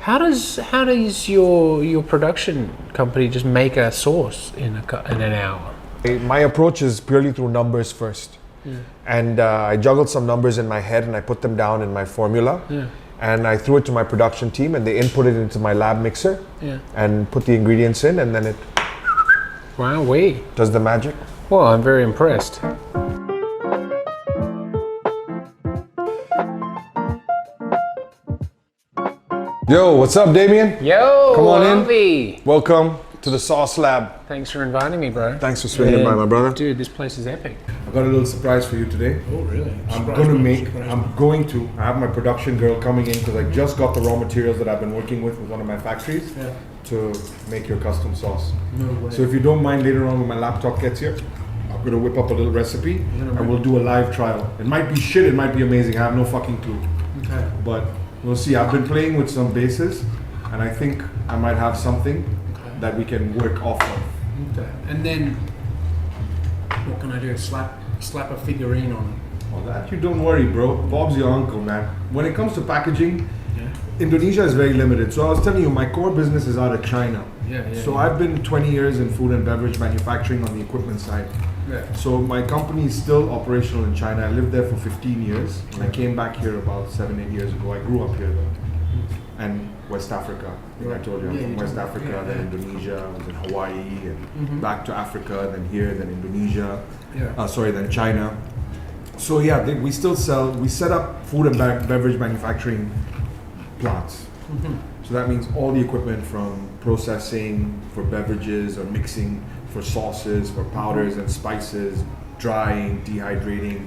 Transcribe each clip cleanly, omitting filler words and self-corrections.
How does your production company just make a sauce in an hour? My approach is purely through numbers first. Yeah. And I juggled some numbers in my head and I put them down in my formula. Yeah. And I threw it to my production team and they input it into my lab mixer. Yeah. And put the ingredients in and then it Wow-wee. does the magic. Well, I'm very impressed. Yo, what's up, Damian? Yo, Come on in. Avi. Welcome to the Sauce Lab. Thanks for inviting me, bro. Thanks for swinging by, my brother. Dude, this place is epic. I've got a little surprise for you today. Oh, really? I have my production girl coming in because I just got the raw materials that I've been working with one of my factories to make your custom sauce. No way. So if you don't mind, later on when my laptop gets here, I'm going to whip up a little recipe and we'll do a live trial. It might be shit, it might be amazing, I have no fucking clue. Okay. But we'll see. I've been playing with some bases and I think I might have something that we can work off of. Okay. And then, what can I do? Slap a figurine on it? Well, that you don't worry, bro. Bob's your uncle, man. When it comes to packaging, Indonesia is very limited. So I was telling you, my core business is out of China. So I've been 20 years in food and beverage manufacturing on the equipment side. So my company is still operational in China. I lived there for 15 years. And I came back here about 7-8 years ago. I grew up here though. And West Africa. I think I told you I'm from West Africa, then Indonesia, I was in Hawaii, and back to Africa, then here, then Indonesia. Then China. So we still we set up food and beverage manufacturing plants. So that means all the equipment from processing for beverages or mixing for sauces, for powders and spices, drying, dehydrating,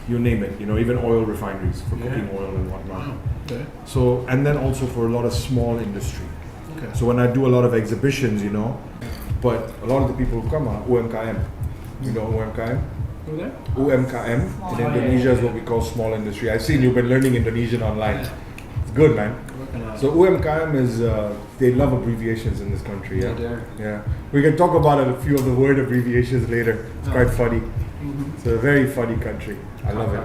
you name it, even oil refineries for cooking oil and whatnot. Wow. Okay. So, and then also for a lot of small industry. Okay. So when I do a lot of exhibitions, but a lot of the people who come are UMKM. You know UMKM? Who there? UMKM in Indonesia is what we call small industry. I've seen you've been learning Indonesian online. It's good, man. So UMKM is, they love abbreviations in this country. Yeah. We can talk about a few of the word abbreviations later. It's quite funny. It's a very funny country. I love it.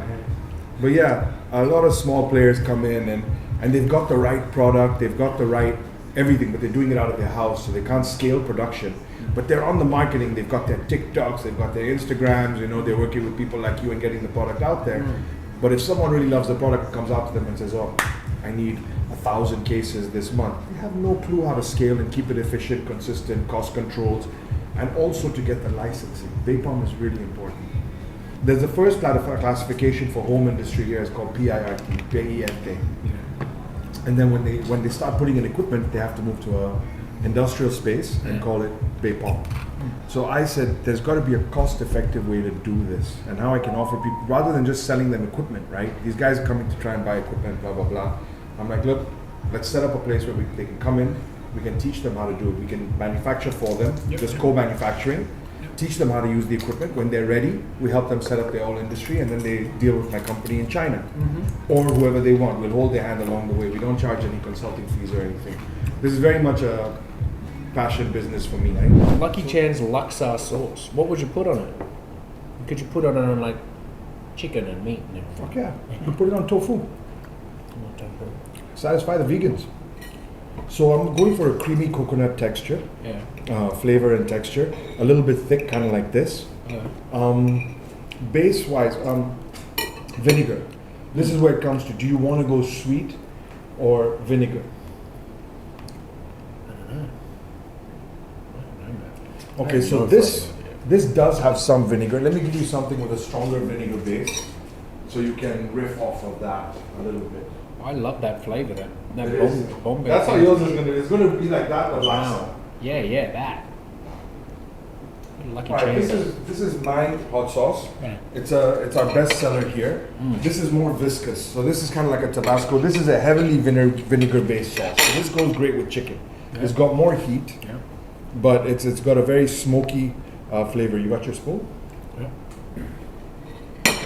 But yeah, a lot of small players come in and they've got the right product, they've got the right everything, but they're doing it out of their house, so they can't scale production. But they're on the marketing, they've got their TikToks, they've got their Instagrams, they're working with people like you and getting the product out there. But if someone really loves the product, comes out to them and says, oh, I need 1,000 cases this month, they have no clue how to scale and keep it efficient, consistent, cost controls, and also to get the licensing. VAPOM is really important. There's the first classification for home industry here is called PIRT, PIRT. And then when they start putting in equipment, they have to move to a industrial space and call it VAPOM. So I said, there's got to be a cost-effective way to do this, and how I can offer people, rather than just selling them equipment, right? These guys are coming to try and buy equipment, blah, blah, blah. I'm like, look, let's set up a place where they can come in, we can teach them how to do it. We can manufacture for them, just co-manufacturing, teach them how to use the equipment. When they're ready, we help them set up their own industry, and then they deal with my company in China or whoever they want. We'll hold their hand along the way. We don't charge any consulting fees or anything. This is very much a passion business for me. Right? Lucky Chan's Laksa sauce. What would you put on it? Could you put it on like chicken and meat? Fuck yeah. You can put it on tofu. Satisfy the vegans. So I'm going for a creamy coconut texture, flavor and texture, a little bit thick, kind of like this. Base-wise, vinegar. This is where it comes to, do you want to go sweet or vinegar? I don't know. Okay, so this does have some vinegar. Let me give you something with a stronger vinegar base, so you can riff off of that a little bit. I love that flavor. That Bombay. That's how yours is gonna. It's gonna be like that, but laksa. Yeah, that. Lucky Right, Chan. this is my hot sauce. Yeah. It's our best seller here. This is more viscous, so this is kind of like a Tabasco. This is a heavily vinegar based sauce. So this goes great with chicken. It's got more heat, but it's got a very smoky flavor. You got your spoon? Yeah.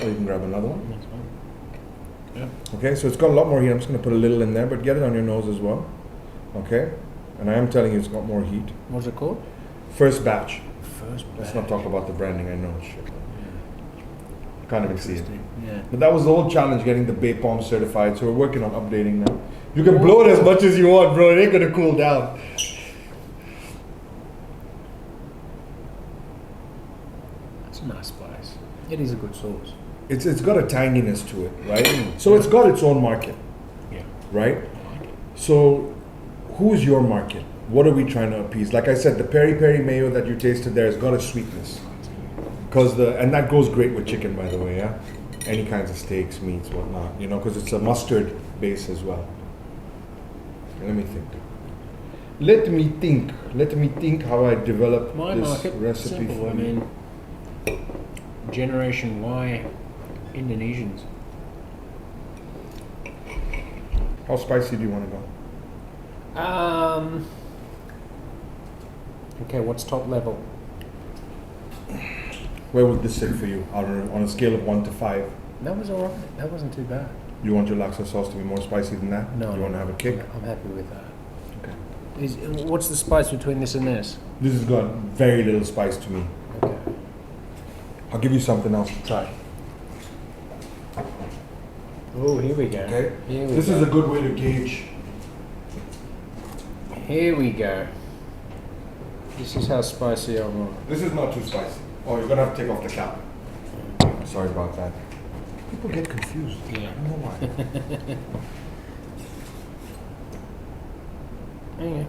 Or you can grab another one. That's fine. Yeah. Okay, so it's got a lot more heat. I'm just going to put a little in there, but get it on your nose as well. Okay, and I am telling you it's got more heat. What's it called? First batch. First batch. Let's not talk about the branding, I know it's shit. Can't even see it. Yeah. But that was the whole challenge, getting the Bay Palm certified. So we're working on updating now. You can blow it as much as you want, bro. It ain't gonna cool down. It's a nice spice. It is a good sauce. It's got a tanginess to it, right? So it's got its own market, Yeah. right? So who's your market? What are we trying to appease? Like I said, the peri peri mayo that you tasted there has got a sweetness. And that goes great with chicken, by the way, yeah? Any kinds of steaks, meats, whatnot, you know, because it's a mustard base as well. Let me think. Let me think how I develop My this market, recipe simple. for I you. mean, Generation Y Indonesians. How spicy do you want to go? Okay, what's top level? Where would this sit for you on a scale of 1 to 5? That was alright. That wasn't too bad. You want your laksa sauce to be more spicy than that? No. You want to have a kick? I'm happy with that. Okay. What's the spice between this and this? This has got very little spice to me. Okay. I'll give you something else to try. Oh, here we go. Okay. Here we This go. is a good way to gauge. Here we go. This is how spicy I want. This is not too spicy. Oh, you're gonna have to take off the cap. Sorry about that. People get confused. Yeah. I don't know why. Okay.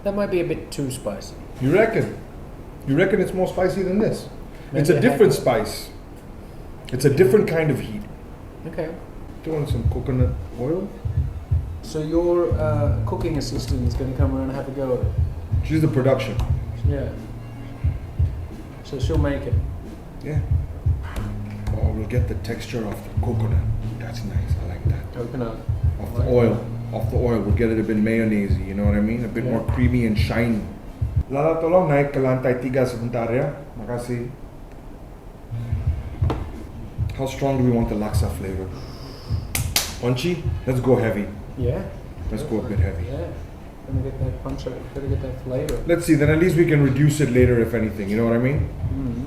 That might be a bit too spicy. You reckon? You reckon it's more spicy than this? It's Maybe a I different have- spice. It's a different kind of heat. Okay. Throwing some coconut oil. So your cooking assistant is going to come around and have a go at it. She's the production. Yeah. So she'll make it. Yeah. Oh, we'll get the texture of the coconut. That's nice. I like that. Coconut. Off the oil. Off the oil. We'll get it a bit mayonnaise, you know what I mean? A bit Yeah. more creamy and shiny. Lala tolong naik ke lantai 3 sebentar ya. Makasih. How strong do we want the laksa flavor? Punchy? Let's go heavy. Yeah. Let's go a bit heavy. Yeah. Gonna get that punch. Gotta get that flavor. Let's see, then at least we can reduce it later if anything, you know what I mean? Mm-hmm.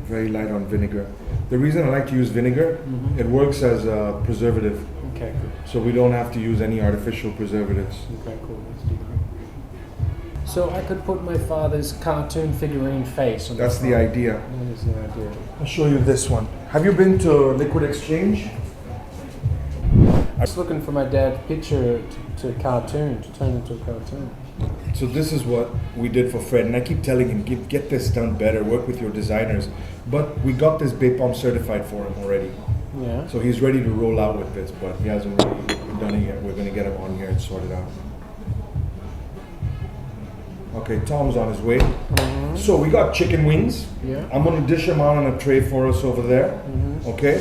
Very light on vinegar. The reason I like to use vinegar, Mhm. it works as a preservative. Okay, good. So we don't have to use any artificial preservatives. Okay, cool. Let's do that. So I could put my father's cartoon figurine face on That's the front. idea. That is the idea. I'll show you this one. Have you been to Liquid Exchange? I was looking for my dad's picture to cartoon, to turn into a cartoon. So this is what we did for Fred, and I keep telling him, get this done better, work with your designers. But we got this Bay Palm certified for him already. Yeah. So he's ready to roll out with this, but he hasn't really done it yet. We're gonna get him on here and sort it out. Okay, Tom's on his way. Mm-hmm. So we got chicken wings. Yeah. I'm gonna dish them out on a tray for us over there. Mm-hmm. Okay.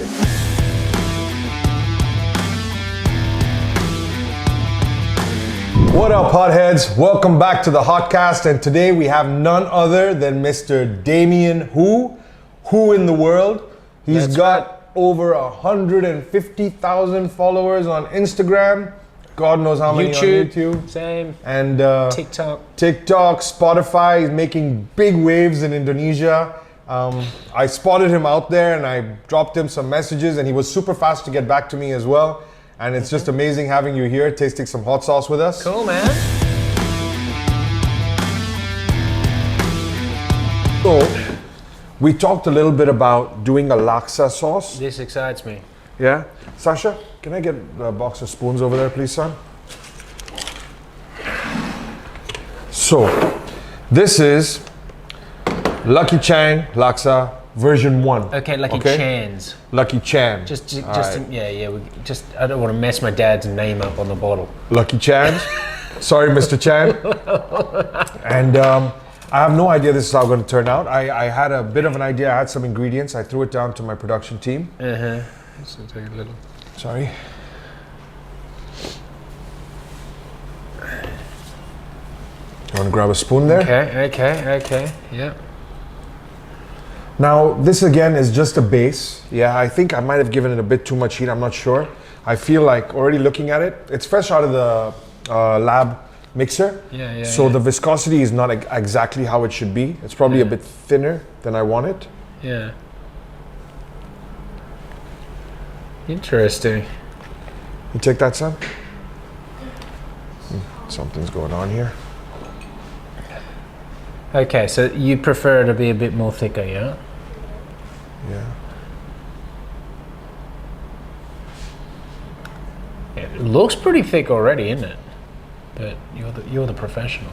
What up, hotheads? Welcome back to the Hotcast, and today we have none other than Mr. Damian Hoo. Who in the world? He's That's got over 150,000 followers on Instagram. God knows how many on YouTube. Same. And TikTok. TikTok, Spotify. He's making big waves in Indonesia. I spotted him out there and I dropped him some messages, and he was super fast to get back to me as well. And it's just amazing having you here, tasting some hot sauce with us. Cool, man. So, we talked a little bit about doing a laksa sauce. This excites me. Yeah? Sasha, can I get a box of spoons over there, please, son? So, this is Lucky Chang Laksa version 1. Okay, Lucky Chan's. Lucky Chan. Just, Alright. I don't want to mess my dad's name up on the bottle. Lucky Chan. Sorry, Mr. Chan. And I have no idea this is how it's going to turn out. I had a bit of an idea. I had some ingredients. I threw it down to my production team. Uh-huh. So take a little. Sorry. You want to grab a spoon there? Okay. Yeah. Now, this again is just a base. Yeah, I think I might have given it a bit too much heat. I'm not sure. I feel like already looking at it, it's fresh out of the lab mixer. So the viscosity is not exactly how it should be. It's probably a bit thinner than I want it. Yeah. Interesting. You take that, son? Something's going on here. Okay, so you prefer it to be a bit more thicker, yeah? Yeah. It looks pretty thick already, isn't it? But you're the professional.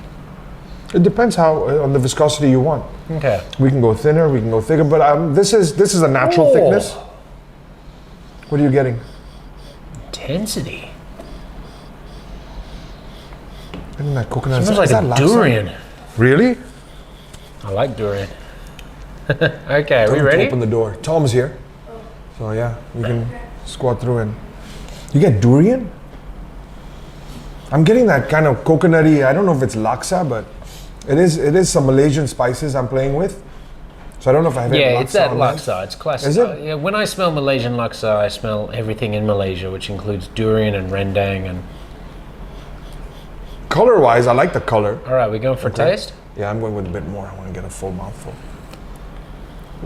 It depends how on the viscosity you want. Okay. We can go thinner, we can go thicker, but this is a natural thickness. What are you getting? Intensity. Isn't that coconut? Smells like a durian. Really? I like durian. Okay, are we Tell him to ready? open the door. Tom's here. So yeah, we can squat through in. You get durian? I'm getting that kind of coconutty, I don't know if it's laksa, but it is some Malaysian spices I'm playing with. So I don't know if I have any laksa. Yeah, it's that on mine. laksa. It's classic. Is it? Yeah, when I smell Malaysian laksa, I smell everything in Malaysia, which includes durian and rendang and... Color-wise, I like the color. All right, we going for taste? Yeah, I'm going with a bit more. I want to get a full mouthful.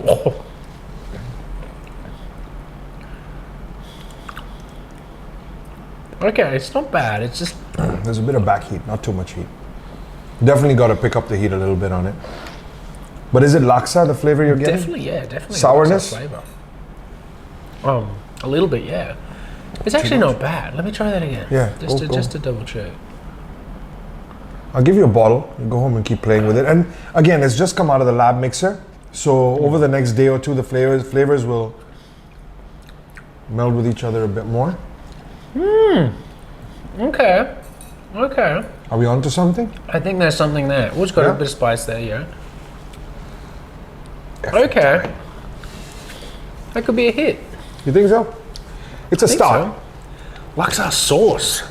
Oh. Okay, it's not bad. It's just... There's a bit of back heat, not too much heat. Definitely got to pick up the heat a little bit on it. But is it laksa, the flavor you're getting? Definitely. Sourness? Flavor. A little bit, yeah. It's actually not bad. Let me try that again. Yeah, Just to double check. I'll give you a bottle. You go home and keep playing with it. And again, it's just come out of the lab mixer. So over the next day or two, the flavors will meld with each other a bit more. Okay. Are we onto something? I think there's something there. Oh, it's got a bit of spice there, yeah. Okay. That could be a hit. You think so? It's a start. So. Laksa sauce.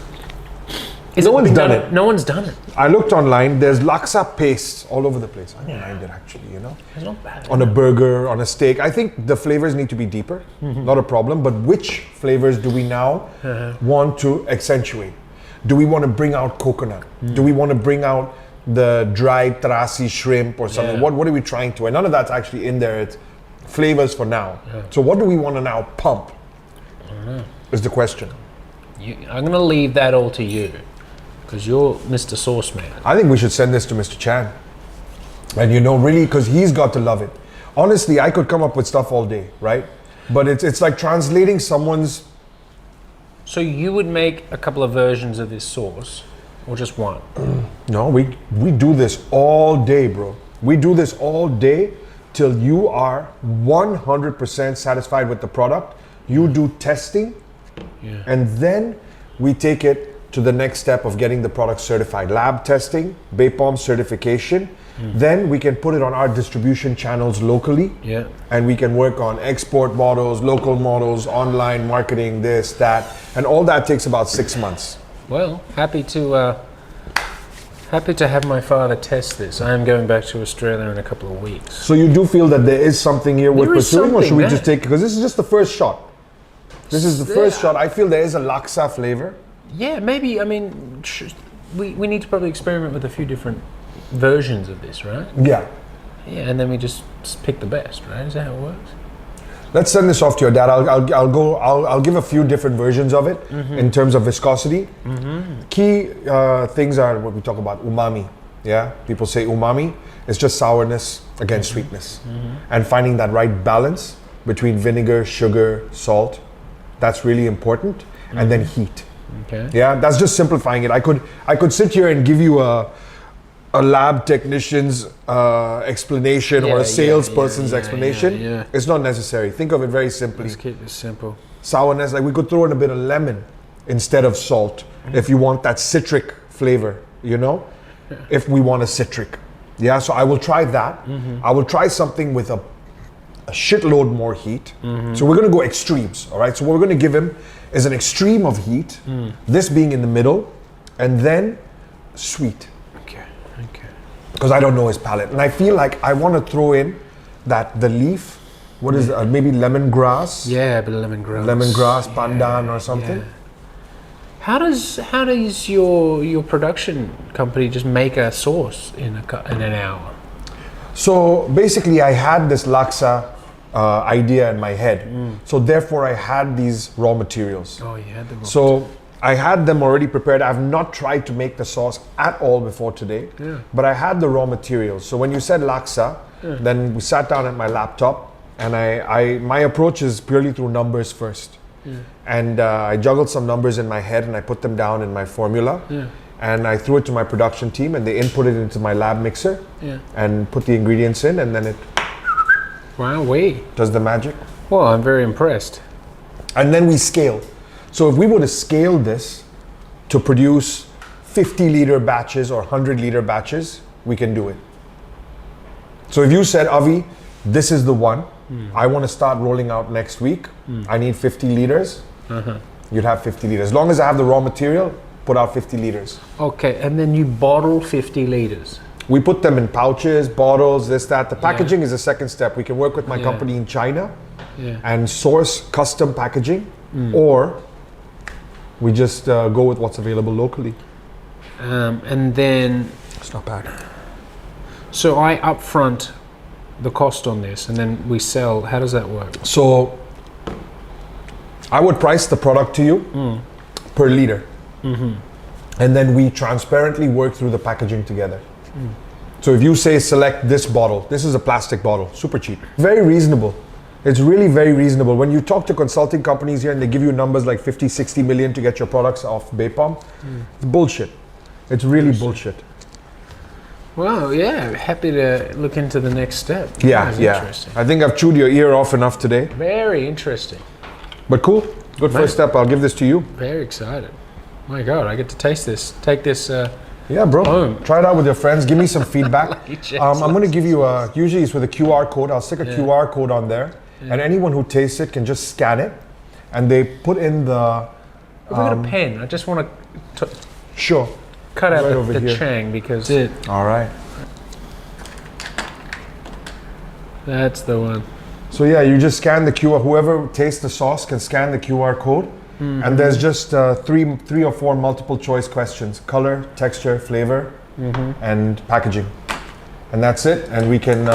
No one's done it. No one's done it. I looked online. There's laksa paste all over the place. I don't mind it actually, you know. It's not bad. On a burger, on a steak. I think the flavors need to be deeper. Not a problem. But which flavors do we now want to accentuate? Do we want to bring out coconut? Do we want to bring out the dried terasi shrimp or something? What are we trying to? And none of that's actually in there. It's flavors for now. So what do we want to now pump? Is the question. I'm going to leave that all to you. Because you're Mr. Sauce Man. I think we should send this to Mr. Chan. And you know, really, because he's got to love it. Honestly, I could come up with stuff all day, right? But it's like translating someone's... So you would make a couple of versions of this sauce, or just one? No, we do this all day, bro. We do this all day till you are 100% satisfied with the product. You do testing, and then we take it to the next step of getting the product certified. Lab testing, BAPOM certification. Then we can put it on our distribution channels locally. And we can work on export models, local models, online marketing, this, that. And all that takes about 6 months. Well, happy to have my father test this. I am going back to Australia in a couple of weeks. So you do feel that there is something here worth pursuing, or should we just take, because this is just the first shot. This is the first shot. I feel there is a laksa flavor. Yeah, maybe. I mean, we need to probably experiment with a few different versions of this, right? Yeah. Yeah, and then we just pick the best, right? Is that how it works? Let's send this off to your dad. I'll give a few different versions of it in terms of viscosity. Key things are what we talk about, umami. Yeah, people say umami. It's just sourness against sweetness, and finding that right balance between vinegar, sugar, salt. That's really important, and then heat. Okay. Yeah, that's just simplifying it. I could sit here and give you a lab technician's explanation or a salesperson's explanation. It's not necessary. Think of it very simply. Let's keep it simple. Sourness, like we could throw in a bit of lemon instead of salt if you want that citric flavor, you know? If we want a citric. Yeah, so I will try that. I will try something with a shitload more heat. So we're gonna go extremes, all right? So what we're gonna give him is an extreme of heat, this being in the middle, and then sweet. Okay. Because I don't know his palate. And I feel like I want to throw in that the leaf, what is it, maybe lemongrass? Yeah, a bit of lemongrass. Lemongrass, pandan or something. Yeah. How does your production company just make a sauce in an hour? So basically, I had this laksa idea in my head. So therefore, I had these raw materials. Oh, you had them. So I had them already prepared. I've not tried to make the sauce at all before today, but I had the raw materials. So when you said laksa, then we sat down at my laptop, and my approach is purely through numbers first. And I juggled some numbers in my head and I put them down in my formula. And I threw it to my production team and they input it into my lab mixer and put the ingredients in, and then it does the magic. Well, I'm very impressed. And then we scale. So if we were to scale this to produce 50-liter batches or 100-liter batches, we can do it. So if you said, Avi, this is the one, I want to start rolling out next week, I need 50 liters, you'd have 50 liters. As long as I have the raw material, put out 50 liters. Okay, and then you bottle 50 liters. We put them in pouches, bottles, this, that. The packaging is the second step. We can work with my company in China and source custom packaging, or we just go with what's available locally. And then... It's not bad. So I upfront the cost on this and then we sell. How does that work? So I would price the product to you per liter. And then we transparently work through the packaging together. So if you say select this bottle, this is a plastic bottle, super cheap, very reasonable. It's really very reasonable. When you talk to consulting companies here and they give you numbers like 50, 60 million to get your products off Baypalm, it's bullshit. It's really bullshit. Well, yeah, happy to look into the next step. Yeah. Interesting. I think I've chewed your ear off enough today. Very interesting. But cool, good first step. I'll give this to you. Very excited. My God, I get to taste this. Take this. Yeah, bro. Home. Try it out with your friends. Give me some feedback. I'm going to give you usually it's with a QR code. I'll stick a QR code on there. And anyone who tastes it can just scan it. And they put in the... If I got a pen, I just want to Sure. cut out Right the here. chang because All right. that's the one. So yeah, you just scan the QR. Whoever tastes the sauce can scan the QR code. And there's just three or four multiple choice questions: color, texture, flavor, and packaging. And that's it. And we can,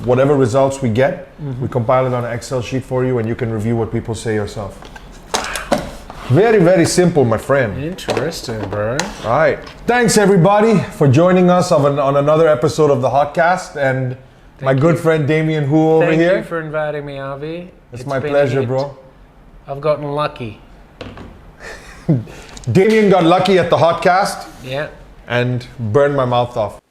whatever results we get, we compile it on an Excel sheet for you and you can review what people say yourself. Very, very simple, my friend. Interesting, bro. All right. Thanks, everybody, for joining us on another episode of the Hotcast. And my good friend Damian Hoo over here. Thank you for inviting me, Avi. It's my pleasure, bro. I've gotten lucky. Damian got lucky at the Hotcast Yeah. and burned my mouth off.